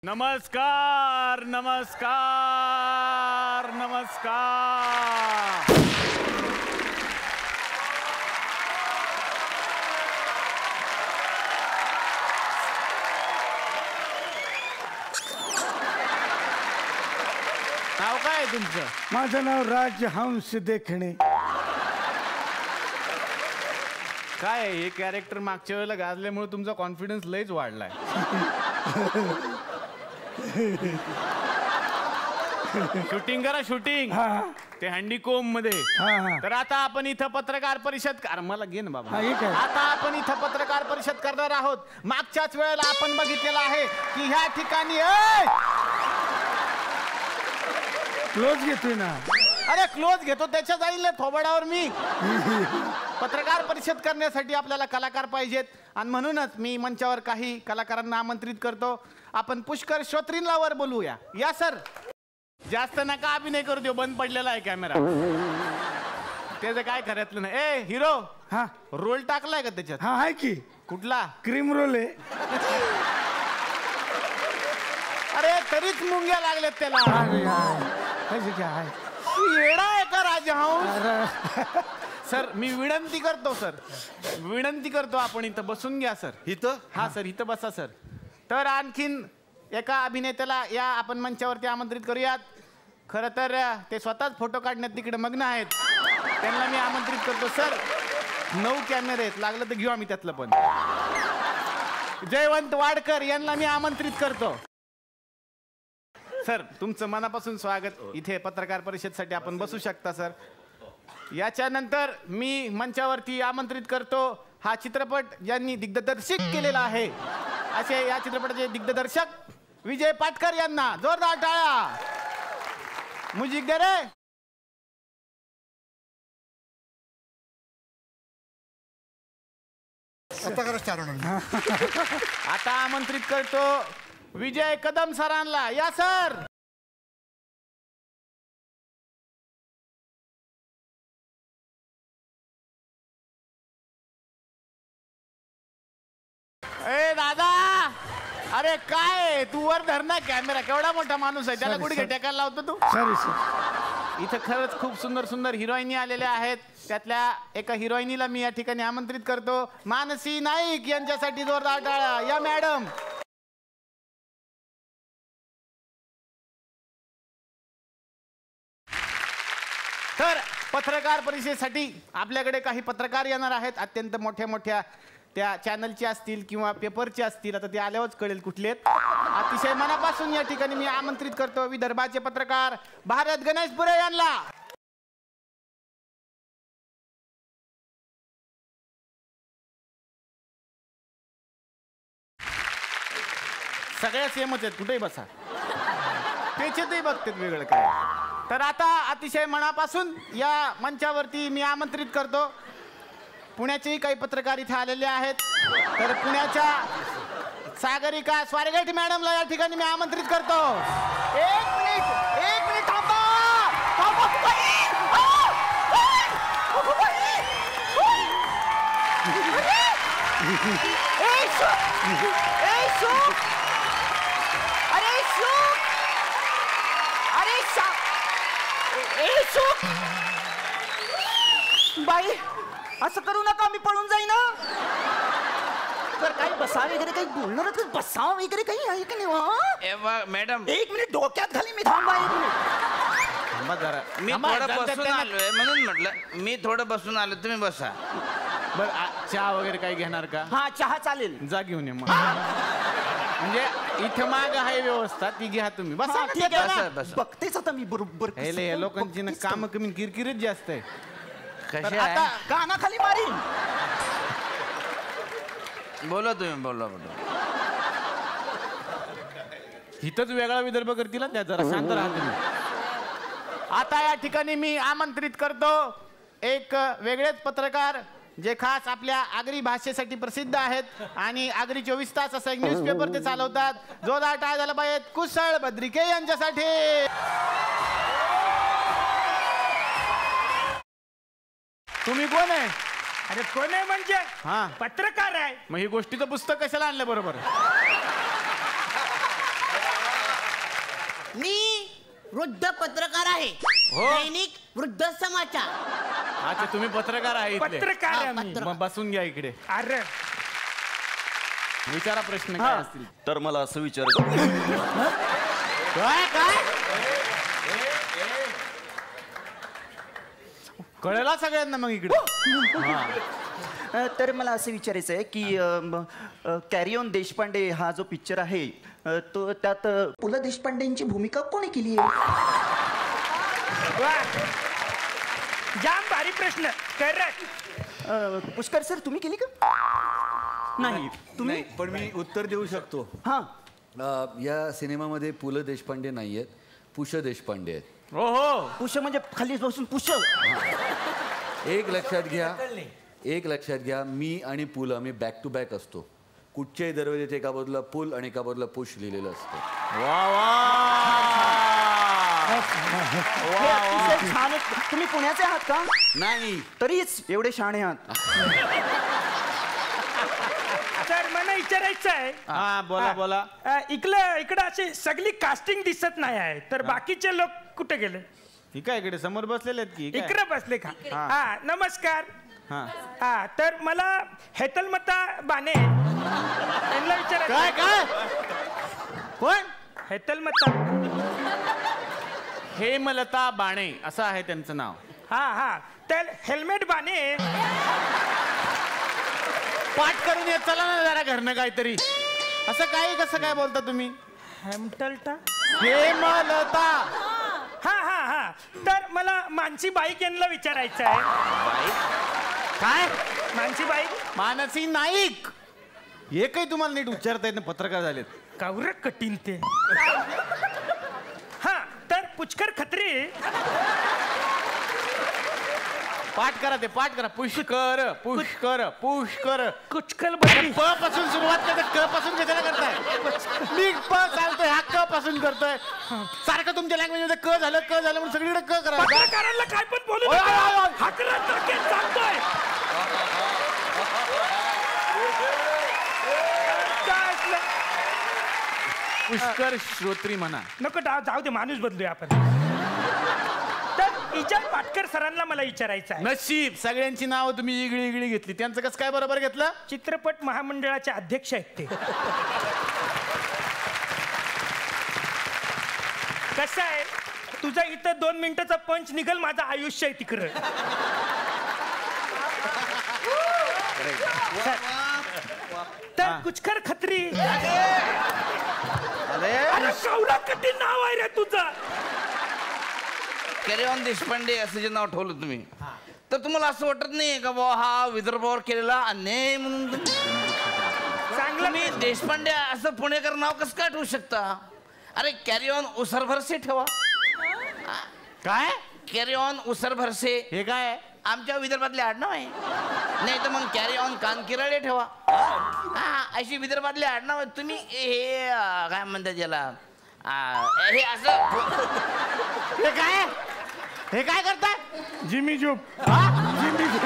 नमस्कार नमस्कार नमस्कार. नाव काय आहे तुमचं? माझं नाव राजहंस देखणे. काय आहे हे कॅरेक्टर मागच्या वेळेला गाजल्यामुळे तुमचा कॉन्फिडन्स लयच वाढलाय. शूटिंग करा शूटिंग ते हँडीकोम मध्ये. तर आता आपण इथं पत्रकार परिषद मला घे ना बाबा. आता आपण इथं पत्रकार परिषद करणार आहोत. मागच्याच वेळेला आपण बघितलेलं आहे की ह्या ठिकाणी क्लोज घेतोय ना. अरे क्लोज घेतो त्याच्या जाईल थोबडावर मी. पत्रकार परिषद करण्यासाठी आपल्याला कलाकार पाहिजेत आणि म्हणूनच मी मंचावर काही कलाकारांना आमंत्रित करतो. आपण पुष्कर श्रोत्रींला वर बोलूया. या सर. जास्त नका अभिनय करू देऊ, बंद पडलेला आहे कॅमेरा. त्याचं काय खऱ्यातलं नाही. ए हिरो, हा रोल टाकलाय का त्याच्यात? हा आहे की. कुठला? क्रीम रोल आहे. अरे तरीच मुंग्या लागल्यात त्याला. येडा आहे का राजहंस? सर मी विनंती करतो सर, विनंती करतो आपण इथं बसून घ्या सर. इथं? हा सर इथं बसा सर. तर आणखीन एका अभिनेत्याला या आपण मंचावरती आमंत्रित करूयात. खरं तर ते स्वतःच फोटो काढण्यात तिकडे मग्न आहेत. त्यांना मी आमंत्रित करतो. सर 9 कॅमेरे आहेत, लागलं तर घेऊ आम्ही त्यातलं पण. जयवंत वाडकर यांना मी आमंत्रित करतो. सर तुमचं मनापासून स्वागत. इथे पत्रकार परिषदेसाठी आपण बसू शकता सर. याच्यानंतर मी मंचावरती आमंत्रित करतो हा चित्रपट ज्यांनी दिग्दर्शित केलेला आहे असे या चित्रपटाचे दिग्दर्शक विजय पाटकर यांना जोरदार टाळ्या. म्युझिक दे रे. आता आमंत्रित करतो विजय कदम सरांना. या सर. ए दादा, अरे काय तू वर धर ना कॅमेरा. केवढा मोठा माणूस आहे, त्याला गुडघे टेकायला लावतो तू. Sorry sir. इथं खरंच खूप सुंदर सुंदर हिरोईनी आलेल्या आहेत. त्यातल्या एका हिरोईनीला मी या ठिकाणी आमंत्रित करतो. मानसी नाईक यांच्यासाठी जोरदार टाळ्या. या मॅडम. तर पत्रकार परिषदेसाठी आपल्याकडे काही पत्रकार येणार आहेत. अत्यंत मोठ्या मोठ्या त्या चॅनलचे असतील किंवा पेपरचे असतील. आता ते आल्यावरच कळेल कुठले आहेत. अतिशय मनापासून या ठिकाणी मी आमंत्रित करतो विदर्भाचे पत्रकार भारत गणेशपुरे यांना. सगळ्या सेमच आहेत, कुठेही बसा. त्याच्यातही बघतात वेगळं काय. तर आता अतिशय मनापासून या मंचावरती मी आमंत्रित करतो पुण्याचेही काही पत्रकार इथे आलेले आहेत. तर पुण्याच्या सागरिका स्वारगेट मॅडमला या ठिकाणी मी आमंत्रित करतो. एक मिनिट थांबा. बाई असं करू नका, मी पळून जाईन. तर काही बसा वगैरे काही बोलणार बसा वगैरे काही आहे का नाही? मॅडम एक मिनिट डोक्यात घाली मी. थांबा एक मिनिट. जरा मी थोडं बसून आलोय म्हणून म्हटलं मी थोडं बसून आलो, तुम्ही बसा. बर चहा वगैरे काही घेणार का? हा चहा चालेल. जा घेऊन ये मग. म्हणजे इथं माग आहे व्यवस्था, ती घ्या तुम्ही. बसा. ठीक आहे बघतेच आता मी बरोबर. हे लोकांची ना काम कमी किरकिरीच जास्त आहे. आता कानाखाली मारीन. बोला तुम्ही बोला. इथंच वेगळा विदर्भ करतील त्या. जरा शांत राहा तुम्ही. आता या ठिकाणी मी आमंत्रित करतो एक वेगळेच पत्रकार जे खास आपल्या आगरी भाषेसाठी प्रसिद्ध आहेत आणि आगरी 24 तास असा एक न्यूजपेपर ते चालवतात. जोरदार टाळ्या झाला पाहिजेत कुशळ बद्रिके यांच्यासाठी. तुम्ही कोण आहे? अरे कोण आहे म्हणजे? हा पत्रकार आहे. मग ही गोष्टीचं पुस्तक कशाला आणलं बरोबर? वृद्ध पत्रकार आहे दैनिक वृद्ध समाचार. अच्छा तुम्ही पत्रकार आहे इथले. पत्रकार आहे हा, आम्ही. पत्र- मग बसून घ्या इकडे. अरे विचारा प्रश्न काय असतील. तर मला असं विचारायचं काय काय कळलं सगळ्यांना मग इकडे. तर मला असं विचारायचं आहे की कॅरी ऑन देशपांडे हा जो पिक्चर आहे तो त्यात पु ल देशपांडेंची भूमिका कोणी केली आहे? वा जाम भारी प्रश्न. करेक्ट. पुष्कर सर तुम्ही केली का? नाही तुम्ही? नाही, पण मी उत्तर देऊ शकतो. हा या सिनेमामध्ये पु ल देशपांडे नाही आहेत, पुष देशपांडे आहेत. हो हो पुष म्हणजे खाली बसून पुष. एक लक्षात घ्या मी आणि पुल आम्ही बॅक टू बॅक असतो. कुठच्याही दरवाजेत एका बाजूला पुल आणि एका बाजूला पुश लिहिलेलं असतं. वा वा हे अतिशय छान आहे. तुम्ही पुण्याचे आहात का? नाही, तरीच एवढे शहाणे आहात. सर मला विचारायचं आहे. हा बोला बोला. इकडं अशी सगळी कास्टिंग दिसत नाही आहे तर बाकीचे लोक कुठे गेले? ठीक आहे इकडे समोर बसलेले आहेत की काय? इकडे बसले का? हा नमस्कार. हा हा तर मला हेतलमता बाने यांना विचारायचं. काय काय कोण? हेतलमता. हेमलता बाणे असं आहे त्यांचं नाव. हा हा तर हेल्मेट बाने. पाठ करून येत चला ना जरा घरनं काहीतरी. असं काय कसं काय बोलता तुम्ही? हेमटलटा. हेमलता. हा हा हा तर मला मानसी बाईक यांना विचारायचं आहे. काय? मानसी बाईक. मानसी नाईक. हे काही तुम्हाला नीट उच्चारता येत ना पत्रकार झालेत. कावर कठीण ते. हा तर पुष्कर खत्री. पाठ करा ते पाठ करा. पुष्कर पुष्कर पुष्कर. कुचकल अरे बरी. प पासून सुरुवात करते. क पासून कशाला करताय? मी प चालतोय हा क पासून करतोय. सारखं तुमच्या लँग्वेज मध्ये क झालं म्हणून सगळीकडे क करा. पत्रकारांना काय पण बोलू ओय, नका. ओय, ओय. हाकला टाकेल सांगतोय. काय असलं? पुष्कर श्रोत्री म्हणा. नको जाऊ दे माणूस बदलूया आपण. तर इजाज पाटकर सरांना मला विचारायचं आहे. नशीब सगळ्यांची नावं तुम्ही इगळी इगळी घेतली. त्यांचं कसं काय बरोबर घेतलं? चित्रपट महामंडळाचे अध्यक्ष आहेत ते. कसं आहे तुझा इथं 2 मिनिटाचा पंच निघल माझं आयुष्य आहे तिकडं. तर कुचकर खत्री. अरे शौला कठीण नाव आहे रे तुझं. कॅरी ऑन देशपांडे असं जे नाव ठेवलं तुम्ही तर तुम्हाला असं वाटत नाही का बुवा हा विदर्भावर केलेला अन्याय म्हणून? चांगलं तुम्ही देशपांडे असं पुणेकर नाव कसं काय ठेवू शकता? अरे कॅरी ऑन उसरभरसे ठेवा. काय? कॅरी ऑन उसरभरसे हे काय? आमच्या विदर्भातले आडनाव आहे. नाही तर मग कॅरी ऑन कानकिराळे ठेवा. हा अशी विदर्भातले आडनाव आहे. तुम्ही हे काय म्हणतात याला हे असं हे काय? हे काय करताय? Jimmy Zoop. Jimmy Zoop.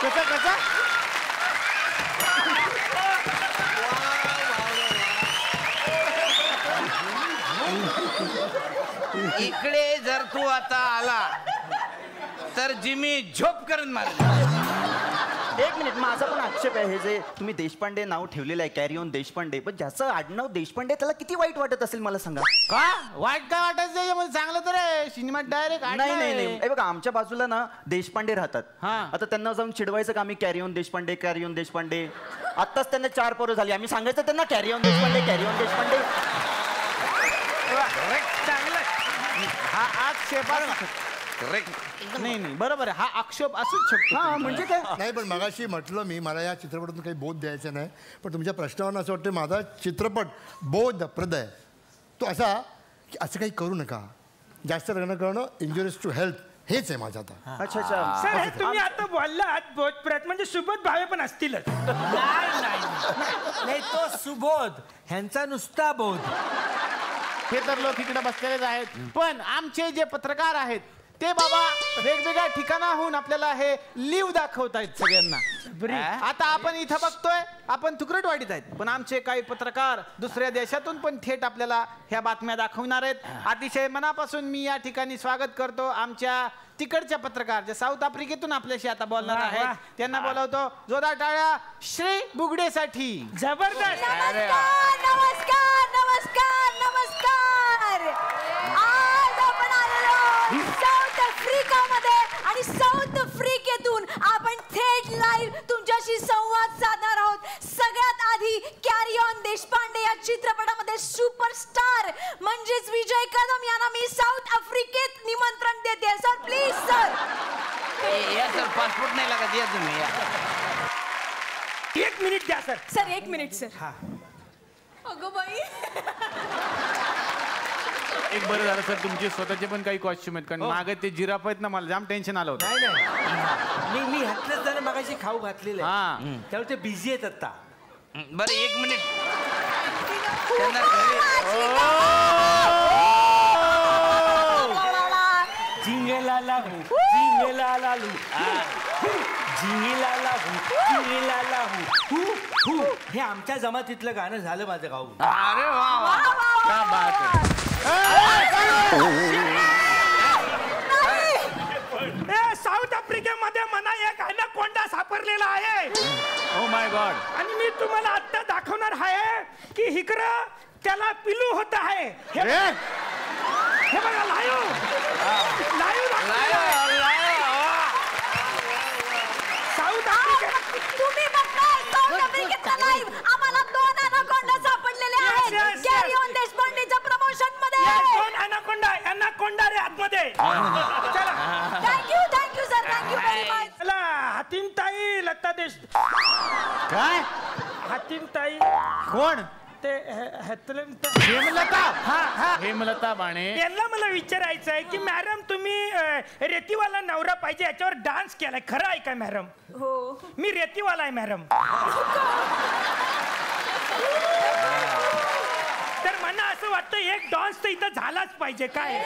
कसं कसं? इकडे जर तू आता आला तर जिमी झोप करून मार. एक मिनिट माझा पण आक्षेप आहे. हे जे तुम्ही देशपांडे नाव ठेवलेलं आहे कॅरी ऑन देशपांडे पण ज्याचं आडनाव देशपांडे त्याला किती वाईट वाटत असेल मला सांगा. का वाईट काय वाटायचं त्याच्यामध्ये? चांगलं तर आहे. सिनेमात डायरेक्ट नाही नाही नाही हे बघा आमच्या बाजूला ना देशपांडे राहतात. हा. आता त्यांना जाऊन चिडवायचं का आम्ही carry on Deshpande carry on Deshpande. आत्ताच त्यांना 4 पोरं झाली. आम्ही सांगायचं त्यांना carry on Deshpande carry on Deshpande. चांगलं. हा आक्षेप नाही नाही बरोबर आहे. हा आक्षेप असूच शकतो. हा म्हणजे काय नाही पण मगाशी म्हटलं मी मला या चित्रपटातून काही बोध द्यायचा नाही पण तुमच्या प्रश्नावर असं वाटतं माझा चित्रपट बोधप्रद आहे तो असा की असं काही करू नका. जास्त लग्न करणं इंजुरियस टू हेल्थ हेच आहे माझं आता. अच्छा अच्छा सर हे तुम्ही आता बोललात बोधप्रत म्हणजे सुबोध भावे पण असतीलच. नाही तो सुबोध ह्यांचा नुसता बोध. हे तर लोक इकडे बसलेलेच आहेत. पण आमचे जे पत्रकार आहेत ते बाबा वेगवेगळ्या ठिकाणाहून आपल्याला हे लिव्ह दाखवतायत सगळ्यांना. आता आपण इथं बघतोय आपण तुकडटवाडीत आहेत, पण आमचे काही पत्रकार दुसऱ्या देशातून पण थेट आपल्याला ह्या बातम्या दाखवणार आहेत. अतिशय मनापासून मी या ठिकाणी स्वागत करतो आमच्या तिकडच्या पत्रकार जे साऊथ आफ्रिकेतून आपल्याशी आता बोलणार वा, आहेत. वा. त्यांना बोलावतो. जोरदार टाळ्या श्री बुगडेसाठी. जबरदस्त. नमस्कार नमस्कार नमस्कार. आज आपण आलेलो साऊथ आफ्रिकामध्ये आणि साऊथ आफ्रिकेतून आपण थेट लाईव्ह तुमच्याशी संवाद साधणार आहोत. सगळ्यात आधी कॅरी ऑन देशपांडे या चित्रपटामध्ये सुपरस्टार म्हणजेच विजय कदम यांना मी साऊथ आफ्रिकेत निमंत्रण देते. Sir please sir. या सर पासपोर्ट नाही लागत, या तुम्ही या. 1 मिनिट द्या सर. Sir 1 minute sir. हा. अगं बाई. एक बरं झालं सर तुमचे स्वतःचे पण काही कॉस्ट्युम आहेत, कारण मागे ते जिराफ आहेत ना, मला जाम टेन्शन आलं होतं. नाही मी घातलंच त्याने मगाशी खाऊ घातलेलं हा. त्यामुळे ते बिझी आहेत आता. बरं 1 मिनिट त्यांना घरी झिंगेला लागू झिंगेला लालू झिंगेला लागू झिंगेला लागू हू हू. हे आमच्या जमातीतलं गाणं झालं माझं गाऊ. अरे वा वा क्या बात आहे. साऊथ आफ्रिकेमध्ये मना एक अनाकोंडा सापडलेला आहे. Oh my God. आणि मी तुम्हाला आता दाखवणार आहे की इकडं त्याला पिलू होत आहे. हे बघा लाईव्ह साऊथ आफ्रिका. तुम्ही बघताय साऊथ आफ्रिकेचा लाईव्ह. आम्हाला 2 अनाकोंडा सापडलेले आहेत. Yes, yes, carry yes. On देशपांडेच्या प्रमोशन मध्ये. कोण अनाकोंडा रे आतमध्ये. चला thank you sir. Thank you very much. चला हातीमताई लता देश. काय हातीमताई कोण? ते हेमलता. हेमलता बाणे. यांना मला विचारायचं आहे की मॅडम तुम्ही रेतीवाला नवरा पाहिजे याच्यावर डान्स केलाय, खरं आहे का मॅडम? हो. मी रेतीवाला आहे मॅडम. तर मला असं वाटतं एक डान्स तर इथं झालाच पाहिजे. काय